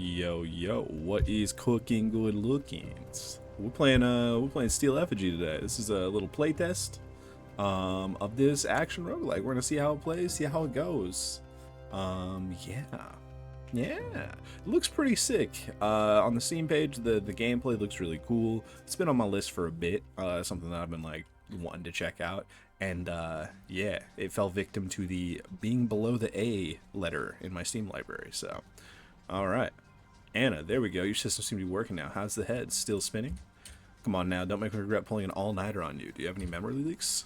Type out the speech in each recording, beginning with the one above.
Yo, yo, what is cooking good lookings? We're playing Steel Effigy today. This is a little playtest of this action roguelike. We're gonna see how it plays, see how it goes. Yeah. Yeah, it looks pretty sick. On the Steam page, the gameplay looks really cool. It's been on my list for a bit, something that I've been like wanting to check out. And yeah, it fell victim to the being below the A letter in my Steam library. So, all right, Anna, there we go. Your system seems to be working now. How's the head? Still spinning? Come on now, don't make me regret pulling an all-nighter on you. Do you have any memory leaks?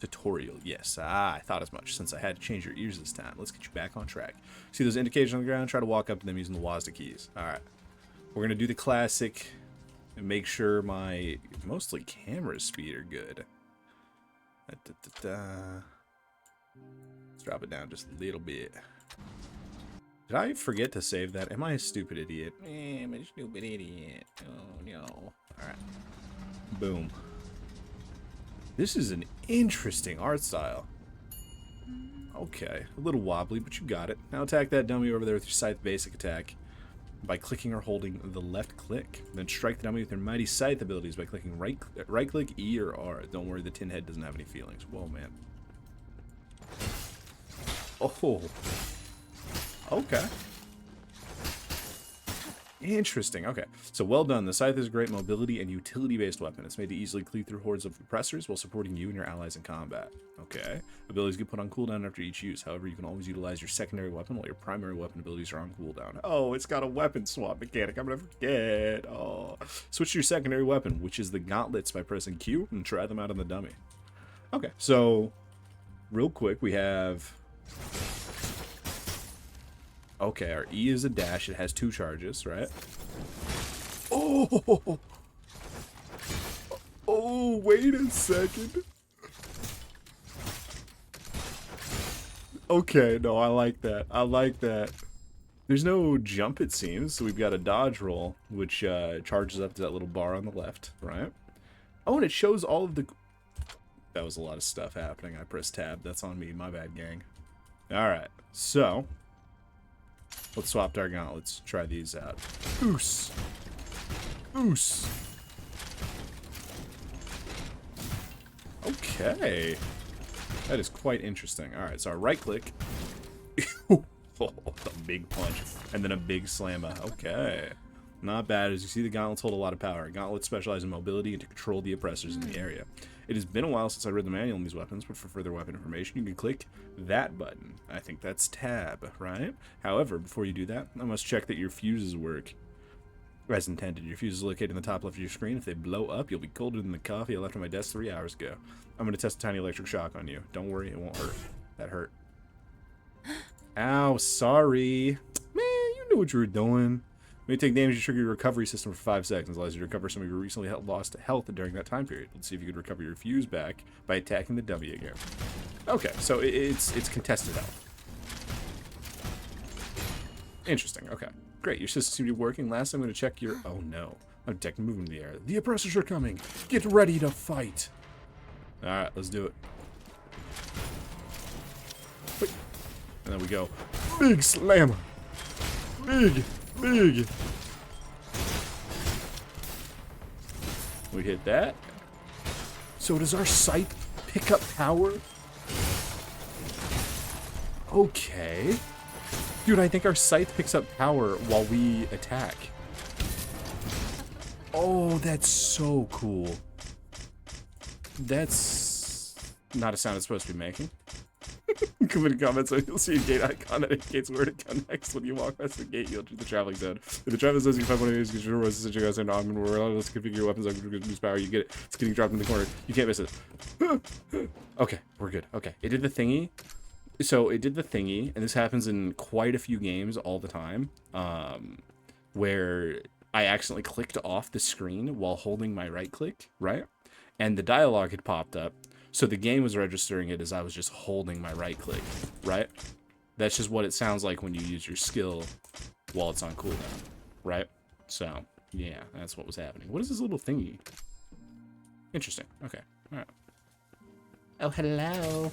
Tutorial, yes. I thought as much, since I had to change your ears this time. Let's get you back on track. See those indicators on the ground? Try to walk up to them using the WASD keys. Alright. We're going to do the classic and make sure my, mostly camera speed are good. Let's drop it down just a little bit. Did I forget to save that? Am I a stupid idiot? I'm a stupid idiot. Oh, no. Alright. Boom. This is an interesting art style. Okay, a little wobbly, but you got it. Now attack that dummy over there with your scythe basic attack by clicking or holding the left click. Then strike the dummy with your mighty scythe abilities by clicking right click, E or R. Don't worry, the tin head doesn't have any feelings. Whoa, man. Oh. Okay. Interesting. Okay, so well done. The scythe is a great mobility and utility-based weapon. It's made to easily cleave through hordes of oppressors while supporting you and your allies in combat. Okay. Abilities get put on cooldown after each use. However, you can always utilize your secondary weapon while your primary weapon abilities are on cooldown. Oh, it's got a weapon swap mechanic. I'm gonna forget. Oh. Switch to your secondary weapon, which is the gauntlets, by pressing Q, and try them out on the dummy. Okay, so real quick, we have... Okay, our E is a dash. It has 2 charges, right? Oh! Oh, wait a second. Okay, no, I like that. I like that. There's no jump, it seems. So we've got a dodge roll, which charges up to that little bar on the left, right? Oh, and it shows all of the... That was a lot of stuff happening. I pressed tab. That's on me. My bad, gang. Alright, so... Let's swap our gauntlets. Try these out. Oos. Oos. Okay. That is quite interesting. Alright, so our right click. Oh, a big punch. And then a big slammer. Okay. Not bad. As you see, the gauntlets hold a lot of power. Gauntlets specialize in mobility and to control the oppressors in the area. It has been a while since I read the manual on these weapons, but for further weapon information, you can click that button. I think that's tab, right? However, before you do that, I must check that your fuses work as intended. Your fuses are located in the top left of your screen. If they blow up, you'll be colder than the coffee I left on my desk 3 hours ago. I'm going to test a tiny electric shock on you. Don't worry, it won't hurt. That hurt. Ow, sorry. Man, you knew what you were doing. When you take damage, you trigger your recovery system for 5 seconds. Allows you to recover some of your recently lost health during that time period. Let's see if you could recover your fuse back by attacking the dummy again. Okay, so it's contested health. Interesting, okay. Great, your system seems to be working. Last, I'm going to check your... Oh no. I'm detecting movement in the air. The oppressors are coming. Get ready to fight. Alright, let's do it. Wait. And then we go. Big slammer. Big. Big. We hit that. So does our scythe pick up power? Okay. Dude, I think our scythe picks up power while we attack. Oh, that's so cool. That's not a sound it's supposed to be making. Come in comments so you'll see a gate icon that indicates where to go next. When you walk past the gate, you'll enter the traveling zone. If the traveling zone you can find one of these, because you're such a guy saying, no, I'm going to configure your weapons, I'm going to boost power, you get it. It's getting dropped in the corner. You can't miss it. Okay, we're good. Okay, it did the thingy. So it did the thingy, and this happens in quite a few games all the time, where I accidentally clicked off the screen while holding my right click, right? And the dialogue had popped up. So the game was registering it as I was just holding my right click, right? That's just what it sounds like when you use your skill while it's on cooldown, right? So, yeah, that's what was happening. What is this little thingy? Interesting. Okay, all right. Oh, hello.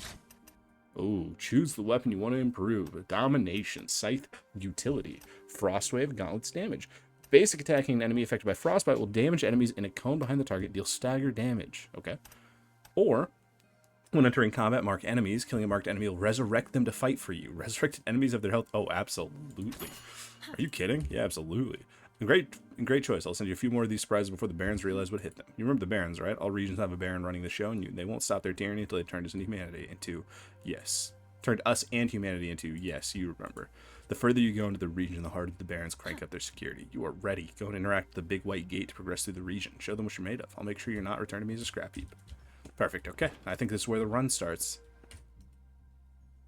Oh, choose the weapon you want to improve. Domination, Scythe, Utility, Frostwave, Gauntlets, Damage. Basic attacking an enemy affected by Frostbite will damage enemies in a cone behind the target, deal stagger damage. Okay. Or, when entering combat, mark enemies. Killing a marked enemy will resurrect them to fight for you. Resurrected enemies of their health. Oh, absolutely. Are you kidding? Yeah, absolutely. Great choice. I'll send you a few more of these surprises before the Barons realize what hit them. You remember the Barons, right? All regions have a Baron running the show, and they won't stop their tyranny until they turn us and humanity into, yes. Turned us and humanity into, yes, you remember. The further you go into the region, the harder the Barons crank up their security. You are ready. Go and interact with the big white gate to progress through the region. Show them what you're made of. I'll make sure you're not returning me as a scrap heap. Perfect. Okay. I think this is where the run starts.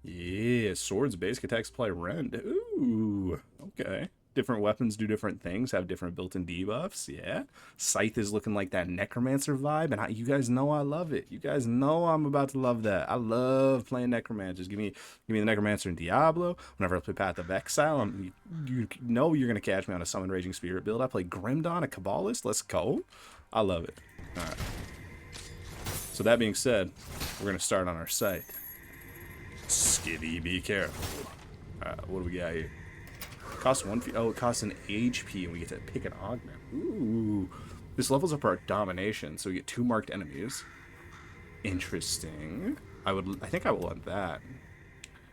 Yeah. Swords, basic attacks, apply rend. Ooh. Okay. Different weapons do different things, have different built-in debuffs. Yeah. Scythe is looking like that Necromancer vibe, and you guys know I love it. You guys know I'm about to love that. I love playing Necromancers. Give me the Necromancer in Diablo. Whenever I play Path of Exile, you know you're going to catch me on a Summon Raging Spirit build. I play Grimdawn, a Kabbalist. Let's go. I love it. All right. So that being said, we're going to start on our Scythe. Skitty, be careful. What do we got here? Costs 1. Oh, it costs an HP, and we get to pick an augment. Ooh. This levels up our domination, so we get 2 marked enemies. Interesting. I think I will want that.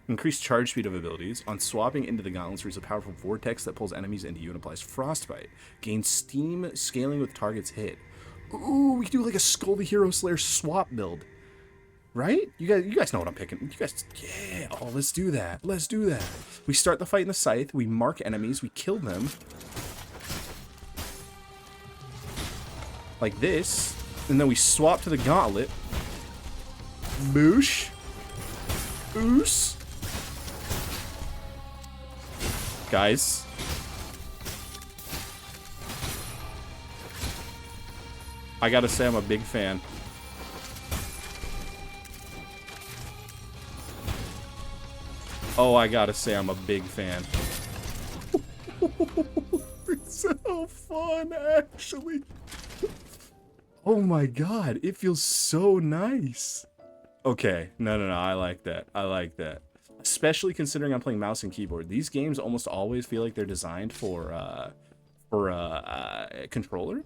Increase charge speed of abilities. On swapping into the gauntlets, there's a powerful vortex that pulls enemies into you and applies frostbite. Gain steam scaling with targets hit. Ooh, we can do like a Skull the Hero Slayer swap build. Right? You guys know what I'm picking. You guys, yeah. Oh, let's do that. Let's do that. We start the fight in the Scythe. We mark enemies. We kill them. Like this. And then we swap to the Gauntlet. Boosh. Oos. Guys. I gotta say I'm a big fan. Oh, I gotta say, I'm a big fan. It's so fun, actually. Oh my god, it feels so nice. Okay, no, I like that. I like that. Especially considering I'm playing mouse and keyboard. These games almost always feel like they're designed for a controller,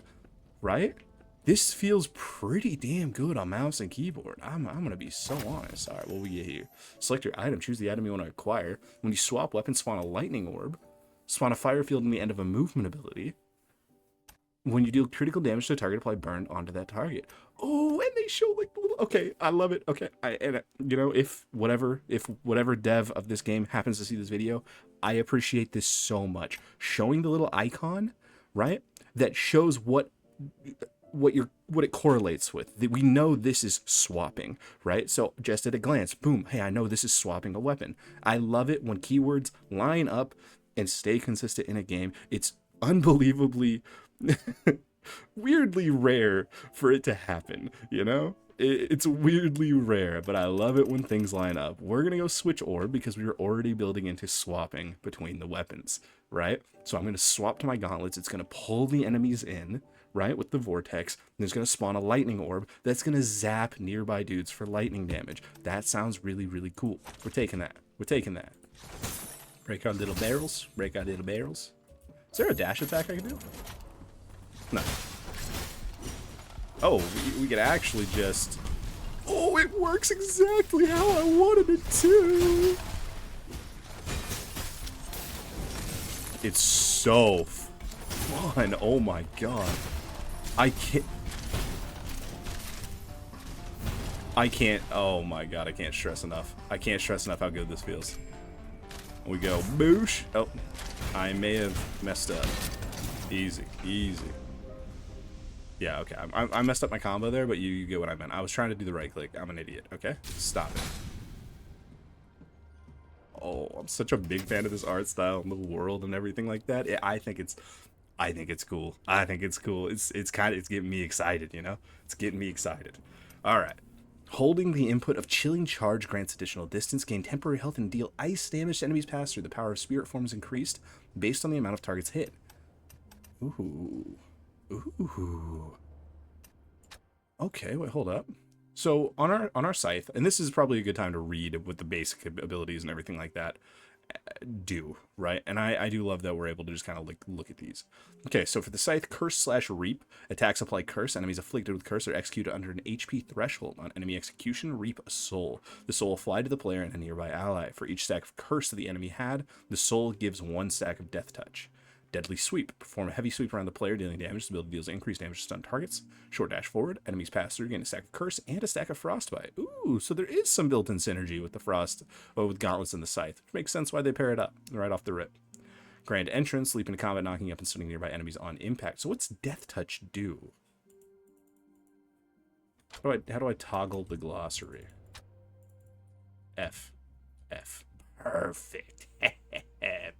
right? This feels pretty damn good on mouse and keyboard. I'm gonna be so honest. All right, what we get here? Select your item. Choose the item you want to acquire. When you swap weapons, spawn a lightning orb. Spawn a fire field in the end of a movement ability. When you deal critical damage to a target, apply burn onto that target. Oh, and they show like the little. Okay, I love it. Okay, you know, if whatever dev of this game happens to see this video, I appreciate this so much. Showing the little icon, right? That shows what it correlates with. We know this is swapping, right? So just at a glance, boom, hey, I know this is swapping a weapon. I love it when keywords line up and stay consistent in a game. It's unbelievably weirdly rare for it to happen, you know? It's weirdly rare, but I love it when things line up. We're gonna go switch orb because we were already building into swapping between the weapons, right? So I'm gonna swap to my gauntlets. It's gonna pull the enemies in, right, with the vortex. And there's going to spawn a lightning orb that's going to zap nearby dudes for lightning damage. That sounds really, really cool. We're taking that. We're taking that. Break our little barrels. Break our little barrels. Is there a dash attack I can do? No. Oh, we could actually just... Oh, it works exactly how I wanted it to. It's so fun. Oh my god. I can't, oh my god, I can't stress enough. I can't stress enough how good this feels. We go, boosh. Oh, I may have messed up. Easy, easy. Yeah, okay, I messed up my combo there, but you get what I meant. I was trying to do the right click. I'm an idiot, okay? Stop it. Oh, I'm such a big fan of this art style and the world and everything like that. I think it's cool. I think it's cool. It's getting me excited, you know? It's getting me excited. All right. Holding the input of Chilling Charge grants additional distance, gain temporary health, and deal ice damage to enemies passed through. The power of spirit form is increased based on the amount of targets hit. Ooh. Ooh. Okay, wait, hold up. So on our scythe, and this is probably a good time to read what the basic abilities and everything like that do, right? And I do love that we're able to just kind of like look at these. Okay, so for the scythe, curse slash reap, attacks apply curse. Enemies afflicted with curse are executed under an HP threshold. On enemy execution, reap a soul. The soul will fly to the player and a nearby ally. For each stack of curse that the enemy had, the soul gives 1 stack of death touch. Deadly sweep. Perform a heavy sweep around the player, dealing damage. This ability deals increased damage to stun targets. Short dash forward. Enemies pass through, gain a stack of curse and a stack of frostbite. Ooh, so there is some built-in synergy with the frost, with gauntlets and the scythe, which makes sense why they pair it up right off the rip. Grand entrance. Leap into combat, knocking up and stunning nearby enemies on impact. So what's death touch do? How do I toggle the glossary? F. Perfect.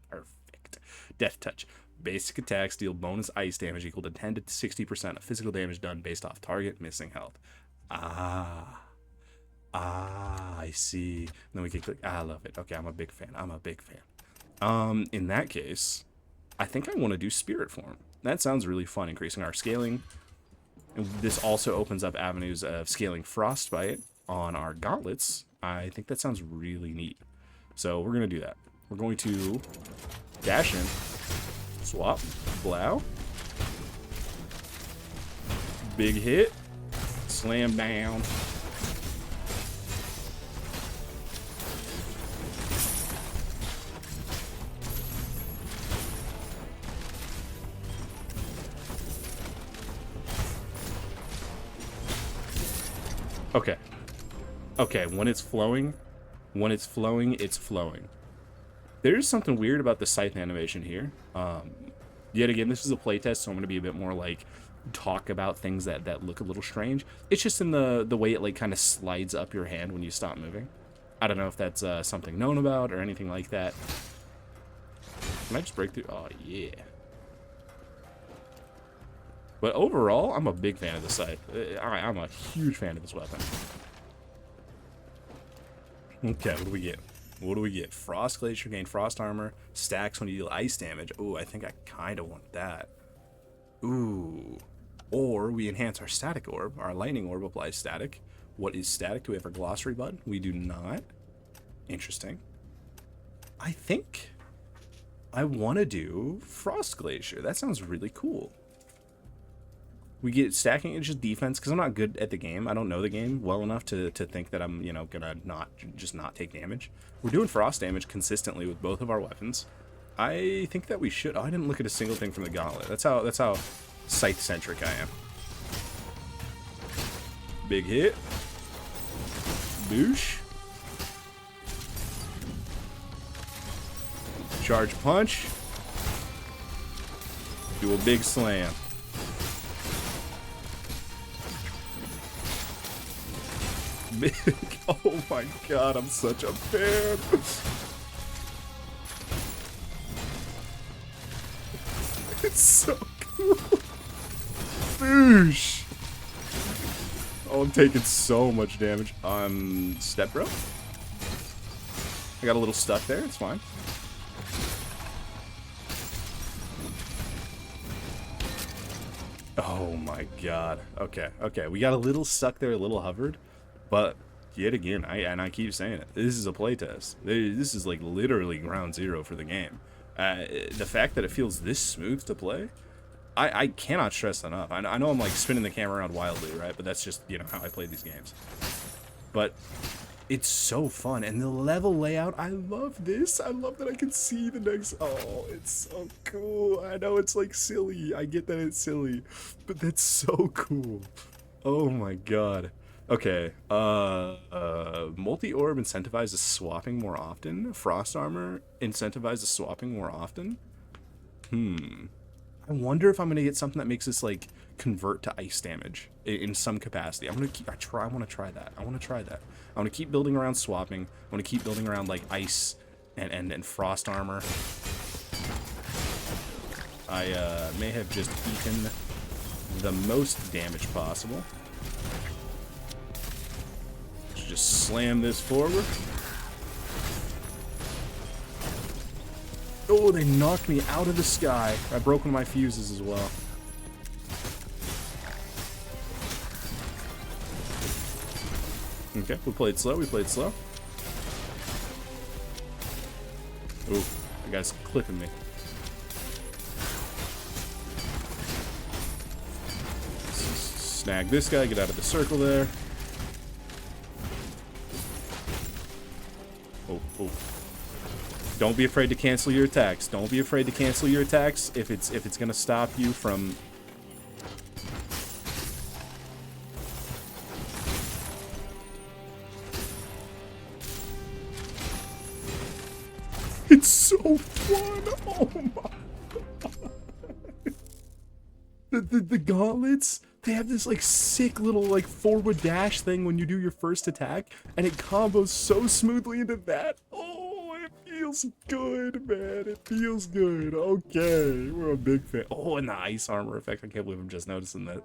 Perfect. Death touch. Basic attacks deal bonus ice damage equal to 10 to 60% of physical damage done based off target missing health. I see. And then we can click. I love it. Okay, I'm a big fan. In that case, I think I want to do spirit form. That sounds really fun, increasing our scaling. And this also opens up avenues of scaling frostbite on our gauntlets. I think that sounds really neat. So we're going to do that. We're going to dash in. Swap. Blow. Big hit. Slam down. Okay. Okay, when it's flowing, it's flowing. There's something weird about the scythe animation here. Yet again, this is a playtest, so I'm going to be a bit more like talk about things that look a little strange. It's just in the way it like kind of slides up your hand when you stop moving. I don't know if that's something known about or anything like that. Can I just break through? Oh, yeah. But overall, I'm a big fan of the scythe. I'm a huge fan of this weapon. Okay, what do we get? What do we get? Frost Glacier, gain frost armor, stacks when you deal ice damage. Ooh, I think I kind of want that. Ooh. Or we enhance our static orb. Our lightning orb applies static. What is static? Do we have our glossary button? We do not. Interesting. I think I want to do Frost Glacier. That sounds really cool. We get stacking, it's just defense, because I'm not good at the game. I don't know the game well enough to think that I'm, you know, gonna not take damage. We're doing frost damage consistently with both of our weapons. I think that we should. Oh, I didn't look at a single thing from the gauntlet. That's how scythe-centric I am. Big hit. Boosh. Charge punch. Do a big slam. Big. Oh my god, I'm such a fan. It's so cool. Boosh. Oh, I'm taking so much damage. Step bro. I got a little stuck there, it's fine. Oh my god. Okay, okay. We got a little stuck there, a little hovered. But yet again, I keep saying it, this is a playtest. This is like literally ground zero for the game. The fact that it feels this smooth to play, I cannot stress enough. I know I'm like spinning the camera around wildly, right? But that's just, you know, how I play these games. But it's so fun, and the level layout, I love this. I love that I can see the next. Oh, it's so cool. I know it's like silly. I get that it's silly, but that's so cool. Oh my god. Okay, multi-orb incentivizes swapping more often. Frost armor incentivizes swapping more often. I wonder if I'm gonna get something that makes this like convert to ice damage in some capacity. I want to try that. I want to keep building around swapping. I want to keep building around like ice and frost armor. I may have just eaten the most damage possible. Just slam this forward. Oh, they knocked me out of the sky. I broke one of my fuses as well. Okay, we played slow, we played slow. Ooh, that guy's clipping me. Snag this guy, get out of the circle there. Oh, oh. Don't be afraid to cancel your attacks. Don't be afraid to cancel your attacks if it's gonna stop you from... It's so fun! Oh my... The gauntlets, they have this like sick little like forward dash thing when you do your first attack, and it combos so smoothly into that. Oh, it feels good, man. It feels good. Okay, we're a big fan. Oh, and the ice armor effect. I can't believe I'm just noticing that.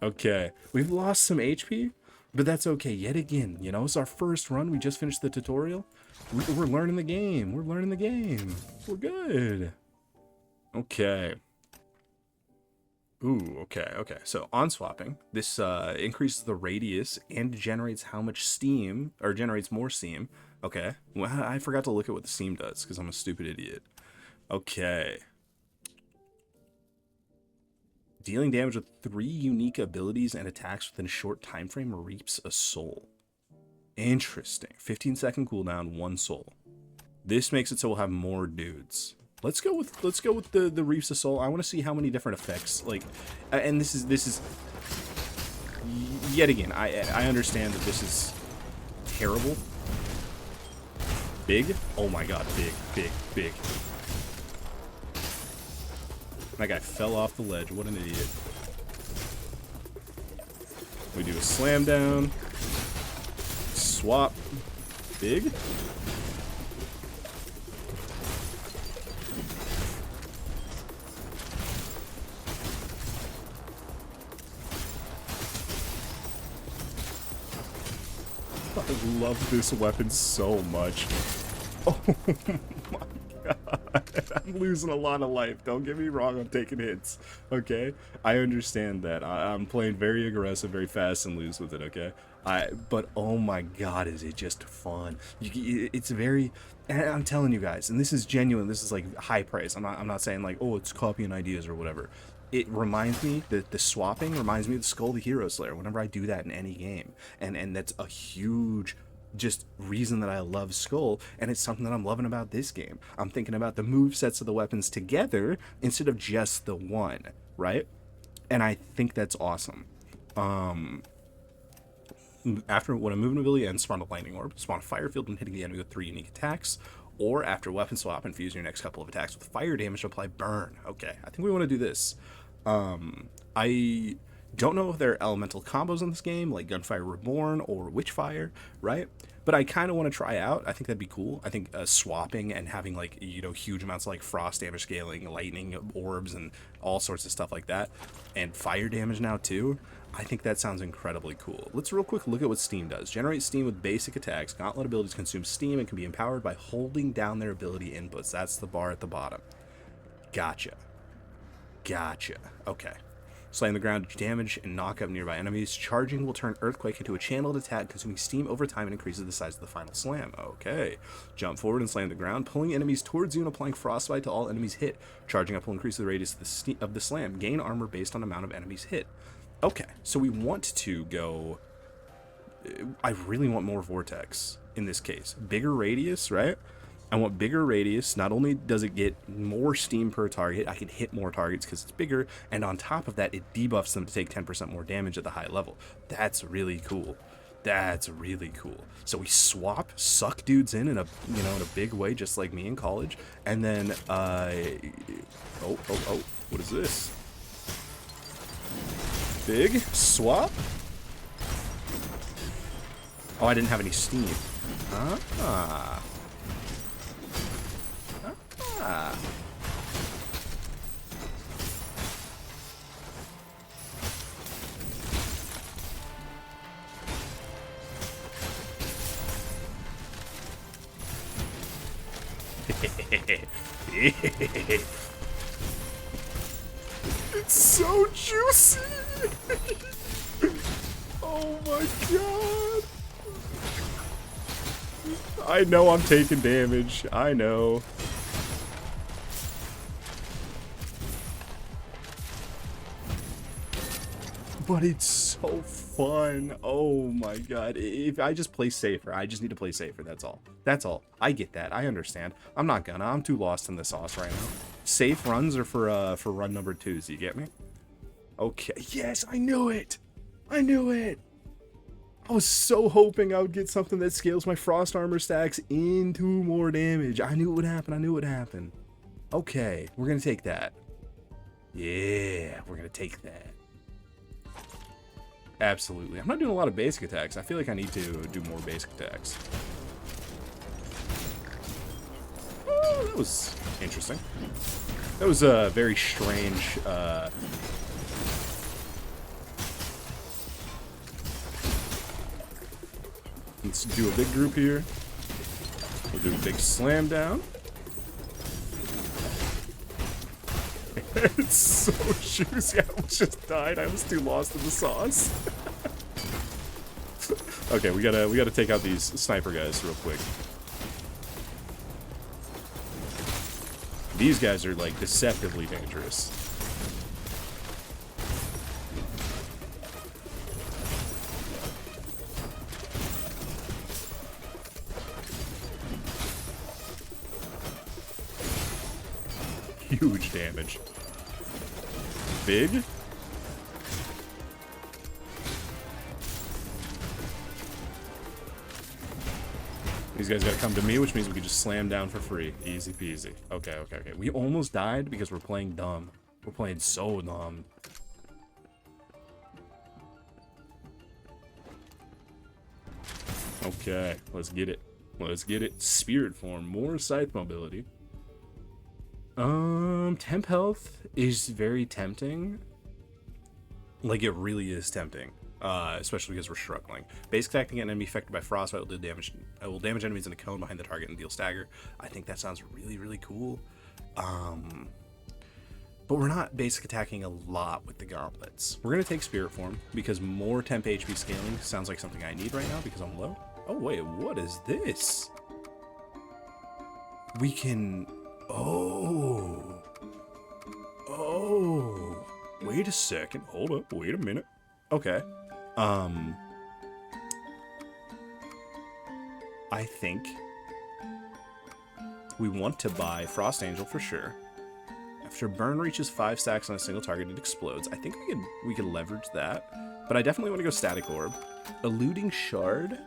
Okay, we've lost some HP, but that's okay. Yet again, you know, it's our first run. We just finished the tutorial. We're learning the game. We're learning the game. We're good. Okay. Ooh, okay, okay. So on swapping, this increases the radius and generates how much steam, or generates more steam. Okay. Well, I forgot to look at what the steam does because I'm a stupid idiot. Okay. Dealing damage with 3 unique abilities and attacks within a short time frame reaps a soul. Interesting. 15-second cooldown, 1 soul. This makes it so we'll have more dudes. Let's go with the Reefs of Soul. I want to see how many different effects, like, and this is yet again. I understand that this is terrible. Big. Oh my god, big. That guy fell off the ledge. What an idiot. We do a slam down. Swap. Big. I love this weapon so much. Oh my god. I'm losing a lot of life. Don't get me wrong, I'm taking hits. Okay? I understand that. I'm playing very aggressive, very fast and loose with it, okay? But oh my god, is it just fun. It's very... And I'm telling you guys, and this is genuine, this is like high praise. I'm not saying like, oh, it's copying ideas or whatever. It reminds me, the swapping reminds me of the Skull the Hero Slayer whenever I do that in any game. And that's a huge just reason that I love Skull, and it's something that I'm loving about this game. I'm thinking about the move sets of the weapons together instead of just the one, right? And I think that's awesome. After when a movement ability ends, spawn a lightning orb, spawn a fire field when hitting the enemy with 3 unique attacks, or after weapon swap, infuse your next couple of attacks with fire damage to apply burn. Okay, I think we want to do this. I don't know if there are elemental combos in this game, like Gunfire Reborn or Witchfire, right? But I kind of want to try out. I think that'd be cool. I think swapping and having like, you know, huge amounts of like frost damage scaling, lightning orbs, and all sorts of stuff like that, and fire damage now too. I think that sounds incredibly cool. Let's real quick look at what Steam does. Generate Steam with basic attacks. Gauntlet abilities consume Steam and can be empowered by holding down their ability inputs. That's the bar at the bottom. Gotcha. Okay. Slaying the ground to damage and knock up nearby enemies. Charging will turn Earthquake into a channeled attack, consuming Steam over time and increases the size of the final slam. Okay. Jump forward and slam the ground, pulling enemies towards you and applying Frostbite to all enemies hit. Charging up will increase the radius of the slam. Gain armor based on amount of enemies hit. Okay, so we want to go... I really want more Vortex in this case. Bigger radius, right? I want bigger radius. Not only does it get more steam per target, I can hit more targets because it's bigger, and on top of that, it debuffs them to take 10% more damage at the high level. That's really cool. That's really cool. So we swap, suck dudes in a, you know, in a big way, just like me in college, and then, oh, what is this? Big swap. Oh, I didn't have any steam. Ah. It's so juicy. Oh my god. I know I'm taking damage. I know. But it's so fun. Oh my god. If I just play safer, I just need to play safer. That's all. That's all. I get that. I understand. I'm not gonna. I'm too lost in the sauce right now. Safe runs are for run number 2s. You get me? Okay. Yes, I knew it. I knew it. I was so hoping I would get something that scales my frost armor stacks into more damage. I knew it would happen. I knew it would happen. Okay, we're gonna take that. Yeah, we're gonna take that. Absolutely. I'm not doing a lot of basic attacks. I feel like I need to do more basic attacks. Oh, that was interesting. That was a very strange, let's do a big group here. We'll do a big slam down. It's so juicy. I almost just died. I was too lost in the sauce. Okay, we gotta take out these sniper guys real quick. These guys are like deceptively dangerous. Huge damage. Big. These guys gotta come to me, which means we can just slam down for free. Easy peasy. Okay, okay, okay. We almost died because we're playing dumb. We're playing so dumb. Okay, let's get it. Let's get it. Spirit form. More scythe mobility. Temp health is very tempting. Like, it really is tempting. Especially because we're struggling. Basic attack against an enemy affected by frostbite will do damage. Will damage enemies in a cone behind the target and deal stagger. I think that sounds really, really cool. But we're not basic attacking a lot with the gauntlets. We're gonna take spirit form because more temp HP scaling sounds like something I need right now because I'm low. Oh wait, what is this? We can. Oh. Wait a second. Hold up. Wait a minute. Okay. I think we want to buy Frost Angel for sure. After burn reaches 5 stacks on a single target, it explodes. I think we could leverage that, but I definitely want to go Static Orb. Eluding Shard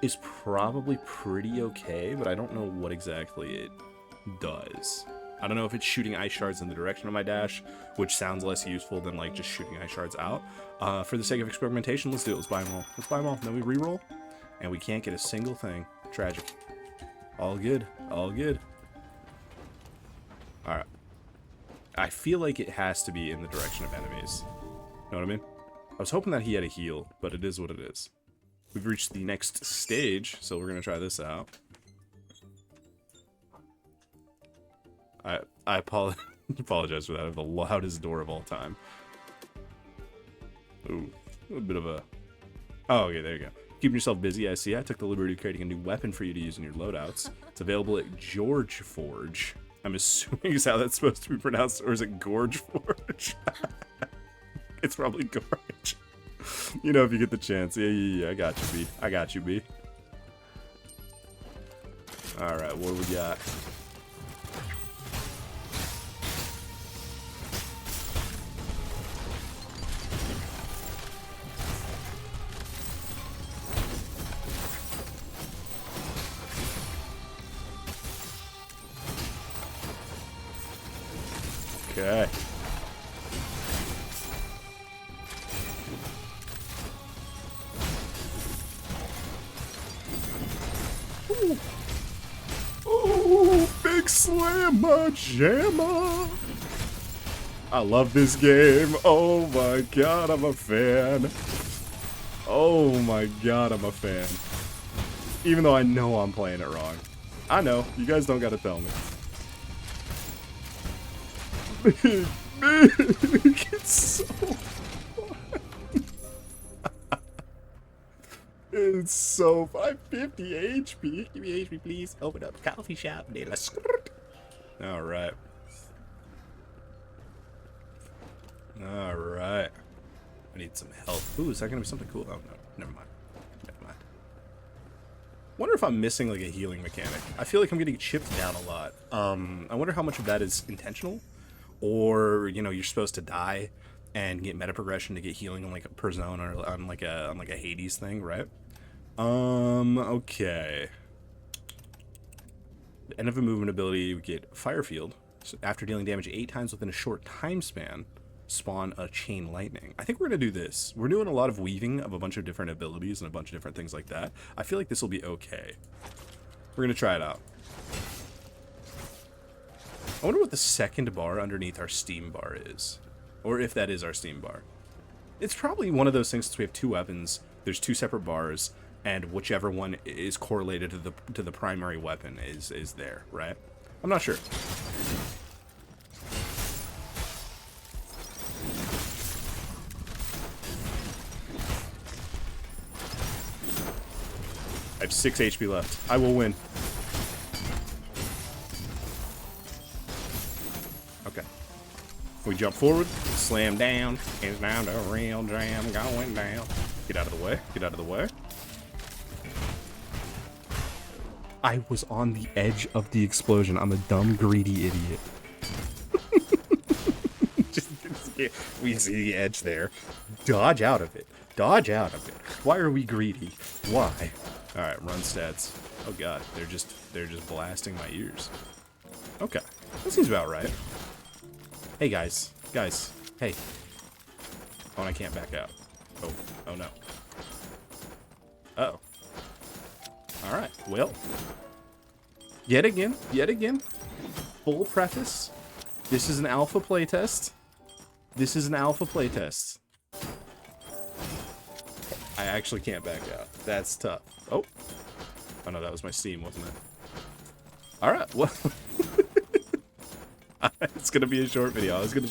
is probably pretty okay, but I don't know what exactly it does. I don't know if it's shooting ice shards in the direction of my dash, which sounds less useful than like just shooting ice shards out. For the sake of experimentation, let's do it. Let's buy them all. Let's buy them all. Then we reroll, and we can't get a single thing. Tragic. All good. All good. All right. I feel like it has to be in the direction of enemies. Know what I mean? I was hoping that he had a heal, but it is what it is. We've reached the next stage, so we're gonna try this out. I apologize for that. I have the loudest door of all time. Ooh, a bit of a... Oh, okay, there you go. Keeping yourself busy, I see. I took the liberty of creating a new weapon for you to use in your loadouts. It's available at George Forge. I'm assuming is how that's supposed to be pronounced, or is it Gorge Forge? It's probably Gorge. You know, if you get the chance. Yeah, I got you, B. I got you, B. Alright, what do we got? Okay. Ooh. Ooh, big slammer jammer. I love this game. Oh my god, I'm a fan. Oh my god, I'm a fan. Even though I know I'm playing it wrong. I know. You guys don't gotta tell me. Big. It's so fun. It's so 550 HP. Give me HP, please. Open up coffee shop. All right. All right. I need some help. Ooh, is that gonna be something cool? Oh no, never mind. Never mind. Wonder if I'm missing like a healing mechanic. I feel like I'm getting chipped down a lot. I wonder how much of that is intentional, or you know, you're supposed to die and get meta progression to get healing on like a per zone or on like a Hades thing, right? Okay. The end of a movement ability, you get Fire Field. So after dealing damage 8 times within a short time span, spawn a Chain Lightning. I think we're going to do this. We're doing a lot of weaving of a bunch of different abilities and a bunch of different things like that. I feel like this will be okay. We're going to try it out. I wonder what the second bar underneath our Steam bar is. Or if that is our Steam bar. It's probably one of those things since we have 2 weapons. There's 2 separate bars, and whichever one is correlated to the primary weapon is there, right? I'm not sure. I have 6 HP left. I will win. Okay. We jump forward, slam down, it's now the real jam going down. Get out of the way, get out of the way. I was on the edge of the explosion. I'm a dumb, greedy idiot. just, we see the edge there. Dodge out of it. Dodge out of it. Why are we greedy? Why? Alright, run stats. Oh god, they're just blasting my ears. Okay. That seems about right. Hey guys. Guys. Hey. Oh, and I can't back out. Oh. Oh no. Uh-oh. Alright, well. Yet again. Full preface. This is an alpha playtest. This is an alpha playtest. I actually can't back out. That's tough. Oh. Oh no, that was my Steam, wasn't it? Alright, well. It's gonna be a short video. I was gonna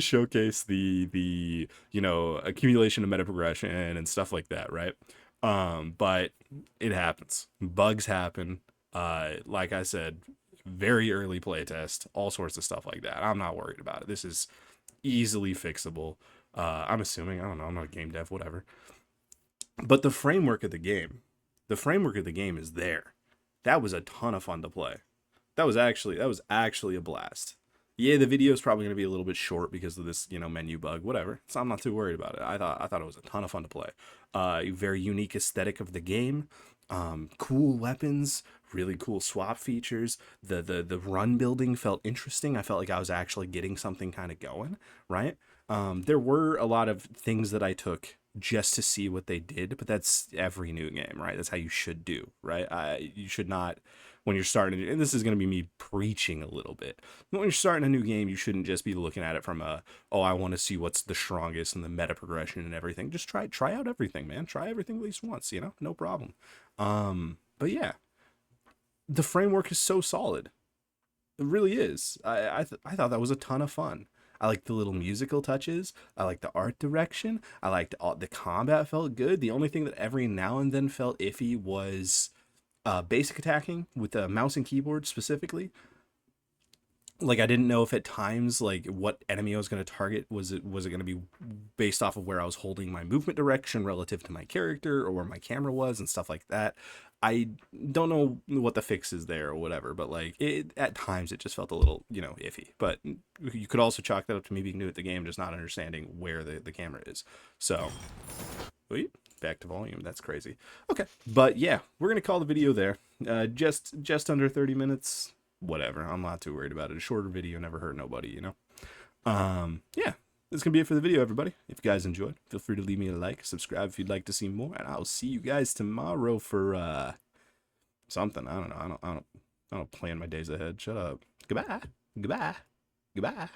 showcase the you know, accumulation of meta progression and stuff like that, right? But it happens. Bugs happen. Like I said, very early playtest, all sorts of stuff like that. I'm not worried about it. This is easily fixable. I'm assuming. I don't know. I'm not a game dev, whatever. But the framework of the game is there. That was a ton of fun to play. That was actually a blast. Yeah, the video is probably going to be a little bit short because of this, you know, menu bug, whatever. So I'm not too worried about it. I thought it was a ton of fun to play. Very unique aesthetic of the game. Cool weapons, really cool swap features. The run building felt interesting. I felt like I was actually getting something kind of going, right? There were a lot of things that I took just to see what they did, but that's every new game, right? That's how you should do, right? You should not, when you're starting, and this is going to be me preaching a little bit, but when you're starting a new game, you shouldn't just be looking at it from oh, I want to see what's the strongest and the meta progression and everything. Just try out everything, man. Try everything at least once, you know? No problem. But yeah, the framework is so solid. It really is. I thought that was a ton of fun. I like the little musical touches. I like the art direction. I liked the combat felt good. The only thing that every now and then felt iffy was basic attacking with the mouse and keyboard specifically. Like, I didn't know if at times, like, what enemy I was going to target, was it going to be based off of where I was holding my movement direction relative to my character or where my camera was and stuff like that. I don't know what the fix is there or whatever, but like at times it just felt a little, you know, iffy. But you could also chalk that up to me being new at the game, just not understanding where the camera is. So, wait, back to volume. That's crazy. Okay, but yeah, we're gonna call the video there. Just under 30 minutes. Whatever. I'm not too worried about it. A shorter video never hurt nobody, you know. Yeah. That's going to be it for the video, everybody. If you guys enjoyed, feel free to leave me a like, subscribe if you'd like to see more, and I'll see you guys tomorrow for something. I don't know. I don't plan my days ahead. Shut up. Goodbye. Goodbye. Goodbye.